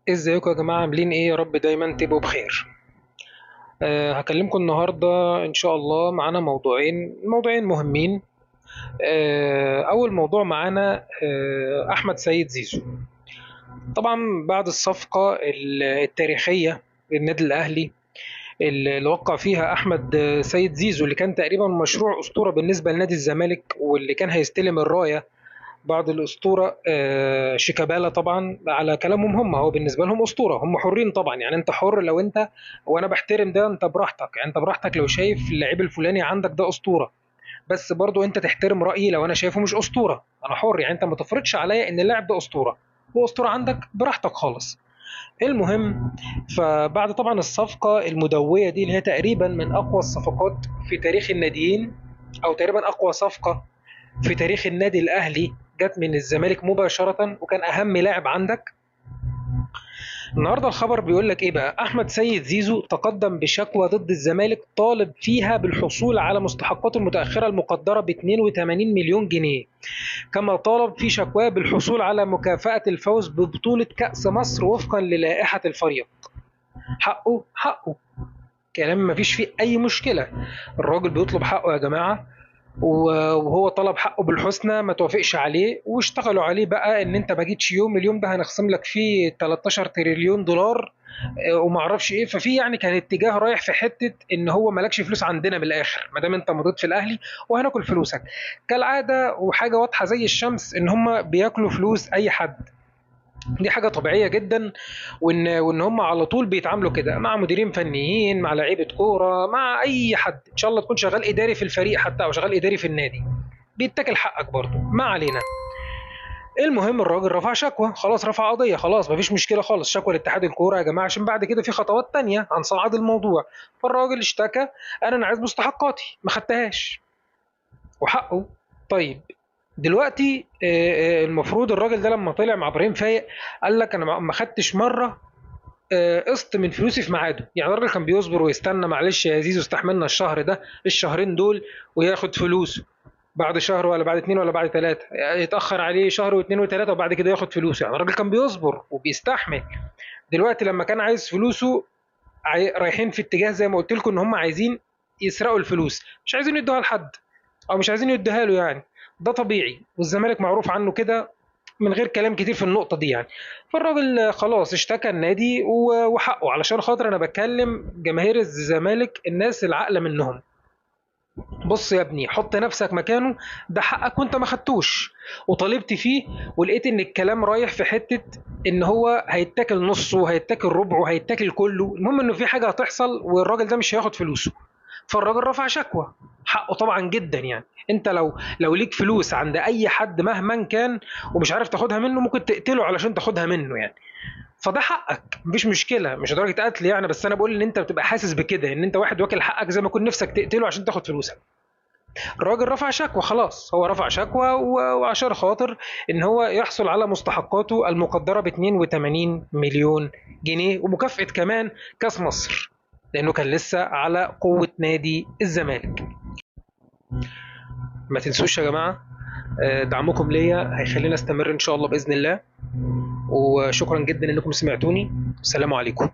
ازيكم يا جماعة عاملين ايه؟ يا رب دايما تبقوا بخير. هكلمكم النهاردة ان شاء الله. معانا موضوعين مهمين. اول موضوع معانا احمد سيد زيزو. طبعا بعد الصفقة التاريخية للنادي الاهلي اللي وقع فيها احمد سيد زيزو، اللي كان تقريبا مشروع اسطورة بالنسبة لنادي الزمالك، واللي كان هيستلم الراية بعد الأسطورة شيكابالا. طبعا على كلامهم، هو بالنسبة لهم أسطورة، هم حرين طبعا. يعني أنت حر لو أنت، وأنا بحترم ده، أنت براحتك. يعني أنت براحتك لو شايف اللعيب الفلاني عندك ده أسطورة، بس برضو أنت تحترم رأيي لو أنا شايفه مش أسطورة. أنا حر، يعني أنت ما تفرضش عليا إن اللاعب ده أسطورة. هو أسطورة عندك، براحتك خالص. المهم، فبعد طبعا الصفقة المدوية دي، اللي هي تقريبا من أقوى الصفقات في تاريخ الناديين، أو تقريبا أقوى صفقة في تاريخ النادي الاهلي، جت من الزمالك مباشره وكان اهم لاعب عندك. النهارده الخبر بيقول لك ايه بقى؟ احمد سيد زيزو تقدم بشكوى ضد الزمالك، طالب فيها بالحصول على مستحقاته المتاخره المقدره ب 82 مليون جنيه. كما طالب في شكواه بالحصول على مكافاه الفوز ببطوله كاس مصر وفقا للائحه الفريق. حقه حقه، كلام ما فيش فيه اي مشكله. الراجل بيطلب حقه يا جماعه، وهو طلب حقه بالحسنى، ما توافقش عليه واشتغلوا عليه بقى ان انت ما جيتش يوم، اليوم ده هنخصم لك فيه 13 تريليون دولار وما اعرفش ايه. ففي يعني كان اتجاه رايح في حته ان هو مالكش فلوس عندنا من الاخر ما دام انت مضيت في الاهلي، وهناكل فلوسك كالعاده. وحاجه واضحه زي الشمس ان هم بياكلوا فلوس اي حد، دي حاجه طبيعيه جدا. وان هم على طول بيتعاملوا كده مع مديرين فنيين، مع لعيبه كوره، مع اي حد. ان شاء الله تكون شغال اداري في الفريق حتى، او شغال اداري في النادي، بيتاكل حقك برضه. ما علينا. المهم الراجل رفع شكوى، خلاص رفع قضيه، خلاص مفيش مشكله خالص. شكوى لاتحاد الكوره يا جماعه، عشان بعد كده في خطوات تانية هنصعد الموضوع. فالراجل اشتكى، انا عايز مستحقاتي، ما خدتهاش، وحقه. طيب دلوقتي المفروض الراجل ده لما طلع مع ابراهيم فايق قال لك انا ما خدتش مره قسط من فلوسي في ميعاده. يعني الراجل كان بيصبر ويستنى، معلش يا زيزو استحملنا الشهر ده، الشهرين دول، وياخد فلوسه بعد شهر ولا بعد اتنين ولا بعد تلاتة. يتأخر عليه شهر واتنين وتلاتة وبعد كده ياخد فلوسه. يعني الراجل كان بيصبر وبيستحمل. دلوقتي لما كان عايز فلوسه، رايحين في اتجاه زي ما قلت لكم ان هم عايزين يسرقوا الفلوس، مش عايزين يدوها لحد، او مش عايزين يديها له يعني. ده طبيعي، والزمالك معروف عنه كده، من غير كلام كتير في النقطة دي يعني. فالراجل خلاص اشتكى النادي وحقه. علشان خاطر انا بكلم جماهير الزمالك، الناس العاقلة منهم. بص يا ابني، حط نفسك مكانه، ده حقك وانت ما خدتوش وطالبت فيه، ولقيت ان الكلام رايح في حتة ان هو هيتاكل نصه، هيتاكل ربعه، هيتاكل كله. المهم انه في حاجة هتحصل والراجل ده مش هياخد فلوسه. فالراجل رفع شكوى، حقه طبعا جدا. يعني انت لو ليك فلوس عند اي حد مهما كان ومش عارف تاخدها منه، ممكن تقتله علشان تاخدها منه يعني. فده حقك، مفيش مشكله، مش لدرجه قتل يعني، بس انا بقول ان انت بتبقى حاسس بكده، ان انت واحد واكل حقك زي ما كنت نفسك تقتله عشان تاخد فلوسك. الراجل رفع شكوى، خلاص هو رفع شكوى وعشان خاطر ان هو يحصل على مستحقاته المقدره ب 82 مليون جنيه، ومكافاه كمان كاس مصر، لانه كان لسه على قوه نادي الزمالك. ما تنسوش يا جماعه، دعمكم ليا هيخلينا استمر ان شاء الله باذن الله. وشكرا جدا انكم سمعتوني. السلام عليكم.